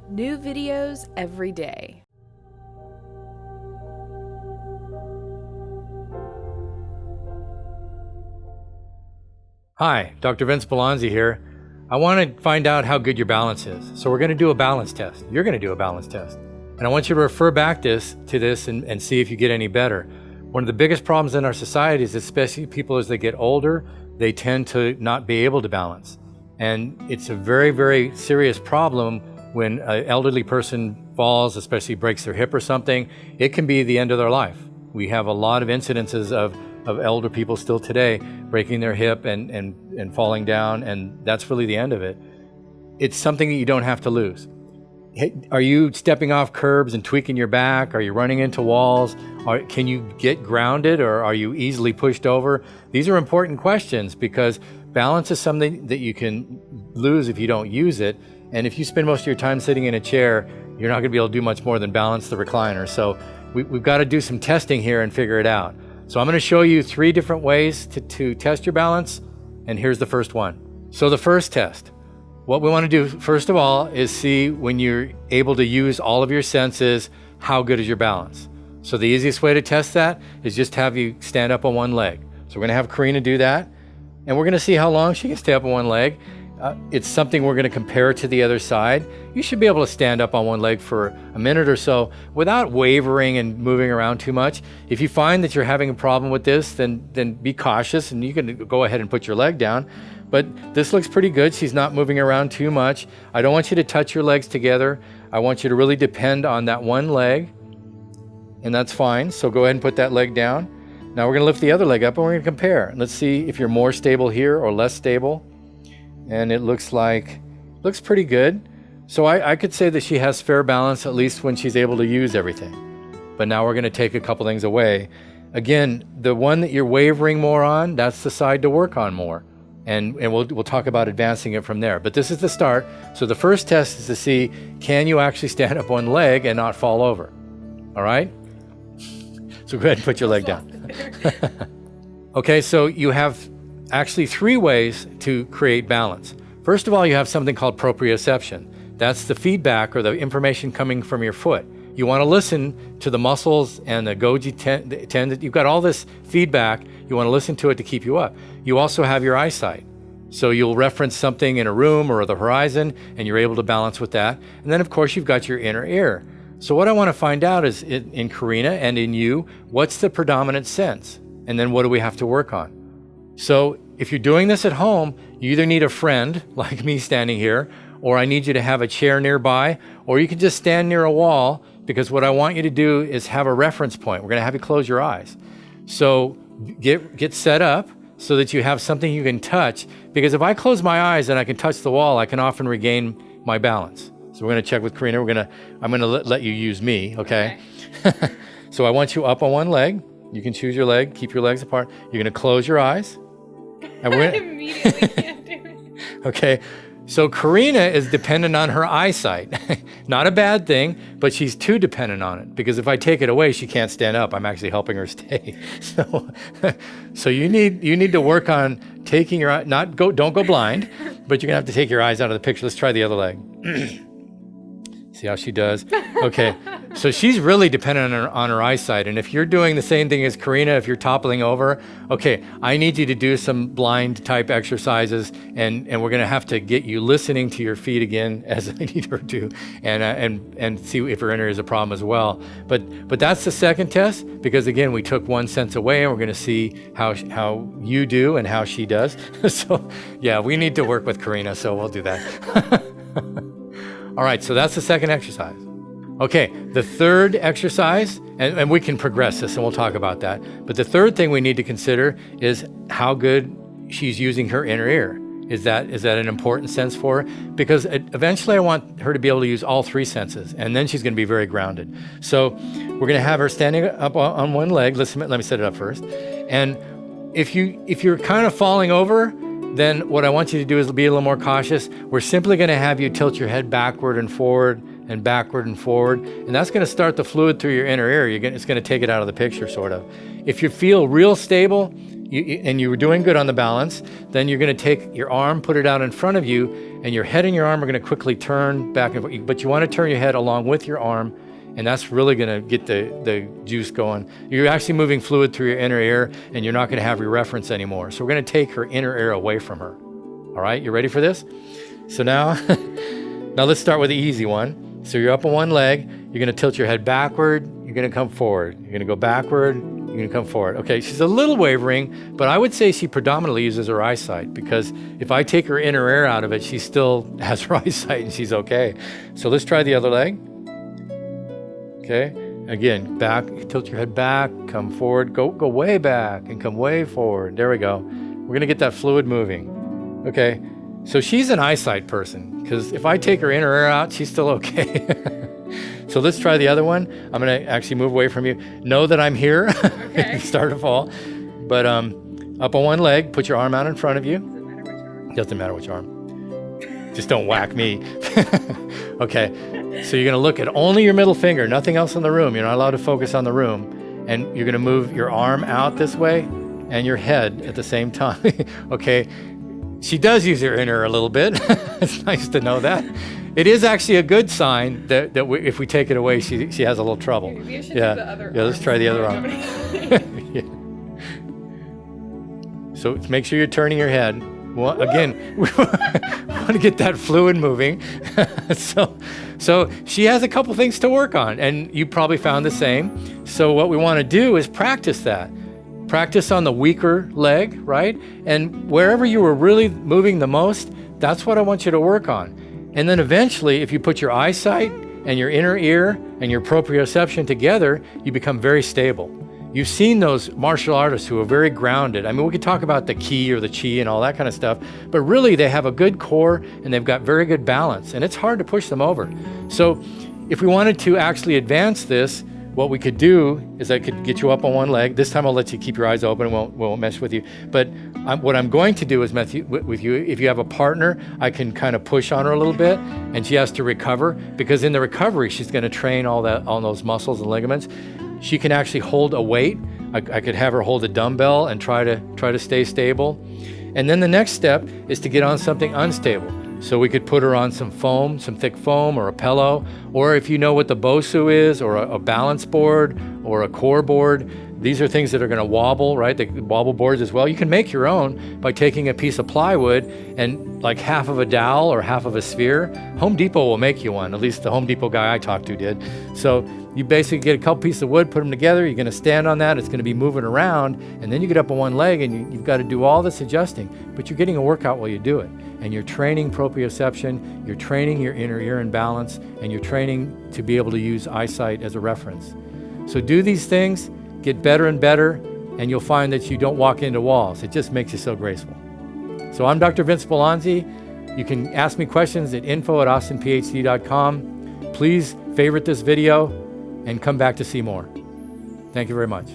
New videos every day. Hi, Dr. Vince Bellonzi here. I want to find out how good your balance is. So we're going to do a balance test. You're going to do a balance test. And I want you to refer back to this and see if you get any better. One of the biggest problems in our society is, especially people as they get older, they tend to not be able to balance. And it's a very, very serious problem when an elderly person falls, especially breaks their hip or something. It can be the end of their life. We have a lot of incidences of elder people still today breaking their hip and falling down, and that's really the end of it. It's something that you don't have to lose. Are you stepping off curbs and tweaking your back? Are you running into walls? Can you get grounded, or are you easily pushed over? These are important questions because balance is something that you can lose if you don't use it. And if you spend most of your time sitting in a chair, you're not going to be able to do much more than balance the recliner. So we've got to do some testing here and figure it out. So I'm going to show you 3 different ways to test your balance, and here's the first one. So the first test, what we want to do first of all is see, when you're able to use all of your senses, how good is your balance. So the easiest way to test that is just have you stand up on one leg. So we're going to have Karina do that, and we're going to see how long she can stay up on one leg. It's something we're going to compare to the other side. You should be able to stand up on one leg for a minute or so without wavering and moving around too much. If you find that you're having a problem with this, then be cautious and you can go ahead and put your leg down. But this looks pretty good. She's not moving around too much. I don't want you to touch your legs together. I want you to really depend on that one leg, and that's fine. So go ahead and put that leg down. Now we're going to lift the other leg up and we're going to compare. Let's see if you're more stable here or less stable. And it looks pretty good. So I could say that she has fair balance, at least when she's able to use everything. But now we're going to take a couple things away. Again, the one that you're wavering more on, that's the side to work on more. And we'll talk about advancing it from there. But this is the start. So the first test is to see, can you actually stand up one leg and not fall over? All right? So go ahead and put your leg down. Okay, so you have actually 3 ways to create balance. First of all, you have something called proprioception. That's the feedback or the information coming from your foot. You want to listen to the muscles and the Golgi tendon. You've got all this feedback. You want to listen to it to keep you up. You also have your eyesight. So you'll reference something in a room or the horizon, and you're able to balance with that. And then, of course, you've got your inner ear. So what I want to find out is, in Karina and in you, what's the predominant sense? And then what do we have to work on? So if you're doing this at home, you either need a friend, like me standing here, or I need you to have a chair nearby, or you can just stand near a wall, because what I want you to do is have a reference point. We're going to have you close your eyes. So get set up so that you have something you can touch, because if I close my eyes and I can touch the wall, I can often regain my balance. So we're going to check with Karina. I'm going to let you use me, okay? So I want you up on one leg. You can choose your leg, keep your legs apart. You're going to close your eyes. And I immediately can't do it. Okay, so Karina is dependent on her eyesight. Not a bad thing, but she's too dependent on it, because if I take it away, she can't stand up. I'm actually helping her stay. So you need to work on taking your eye, don't go blind, but you're gonna have to take your eyes out of the picture. Let's try the other leg. See how she does? Okay, so she's really dependent on her eyesight. And if you're doing the same thing as Karina, if you're toppling over, okay, I need you to do some blind type exercises, and we're gonna have to get you listening to your feet again, as I need her to, and see if her inner ear is a problem as well. But that's the second test, because again, we took one sense away, and we're gonna see how you do and how she does. So yeah, we need to work with Karina, so we'll do that. All right, so that's the second exercise. Okay, the third exercise, and we can progress this and we'll talk about that, but the third thing we need to consider is how good she's using her inner ear. Is that an important sense for her? Because eventually I want her to be able to use all 3 senses, and then she's gonna be very grounded. So we're gonna have her standing up on one leg. Let me set it up first. And if you're kind of falling over, then what I want you to do is be a little more cautious. We're simply going to have you tilt your head backward and forward and backward and forward, and that's going to start the fluid through your inner ear. It's going to take it out of the picture, sort of. If you feel real stable, and you were doing good on the balance, then you're going to take your arm, put it out in front of you, and your head and your arm are going to quickly turn back and forth. But you want to turn your head along with your arm, and that's really going to get the juice going. You're actually moving fluid through your inner ear, and you're not going to have your reference anymore. So we're going to take her inner ear away from her. All right, you ready for this? So now, now let's start with the easy one. So you're up on one leg. You're going to tilt your head backward. You're going to come forward. You're going to go backward. You're going to come forward. Okay, she's a little wavering, but I would say she predominantly uses her eyesight, because if I take her inner ear out of it, she still has her eyesight and she's okay. So let's try the other leg. Okay, again, back, tilt your head back, come forward, go way back and come way forward. There we go. We're going to get that fluid moving. Okay, so she's an eyesight person, because if I take her inner ear out, she's still okay. So let's try the other one. I'm going to actually move away from you. Know that I'm here. Okay. Start to fall. But up on one leg, put your arm out in front of you. Doesn't matter which arm. Just don't whack me. Okay. So you're going to look at only your middle finger, nothing else in the room. You're not allowed to focus on the room. And you're going to move your arm out this way and your head at the same time. Okay. She does use her inner a little bit. It's nice to know that. It is actually a good sign that if we take it away, she has a little trouble. Maybe you should Yeah, do the other yeah. Let's arm. try the other arm. Yeah. So make sure you're turning your head. Well, again, we want to get that fluid moving. So she has a couple things to work on, and you probably found the same. So what we want to do is practice that. Practice on the weaker leg, right? And wherever you were really moving the most, that's what I want you to work on. And then eventually, if you put your eyesight and your inner ear and your proprioception together, you become very stable. You've seen those martial artists who are very grounded. I mean, we could talk about the ki or the chi and all that kind of stuff, but really they have a good core and they've got very good balance, and it's hard to push them over. So if we wanted to actually advance this, what we could do is I could get you up on one leg. This time I'll let you keep your eyes open and won't mess with you. But what I'm going to do is with you, if you have a partner, I can kind of push on her a little bit, and she has to recover, because in the recovery, she's going to train all those muscles and ligaments. She can actually hold a weight. I could have her hold a dumbbell and try to stay stable. And then the next step is to get on something unstable. So we could put her on some foam, some thick foam, or a pillow, or if you know what the Bosu is, or a balance board, or a core board. These are things that are going to wobble, right? The wobble boards as well. You can make your own by taking a piece of plywood and like half of a dowel or half of a sphere. Home Depot will make you one. At least the Home Depot guy I talked to did. So you basically get a couple pieces of wood, put them together. You're going to stand on that. It's going to be moving around. And then you get up on one leg and you've got to do all this adjusting. But you're getting a workout while you do it. And you're training proprioception. You're training your inner ear and balance. And you're training to be able to use eyesight as a reference. So do these things. Get better and better, and you'll find that you don't walk into walls. It just makes you so graceful. So I'm Dr. Vince Bellonzi. You can ask me questions at info@austinphd.com. Please favorite this video and come back to see more. Thank you very much.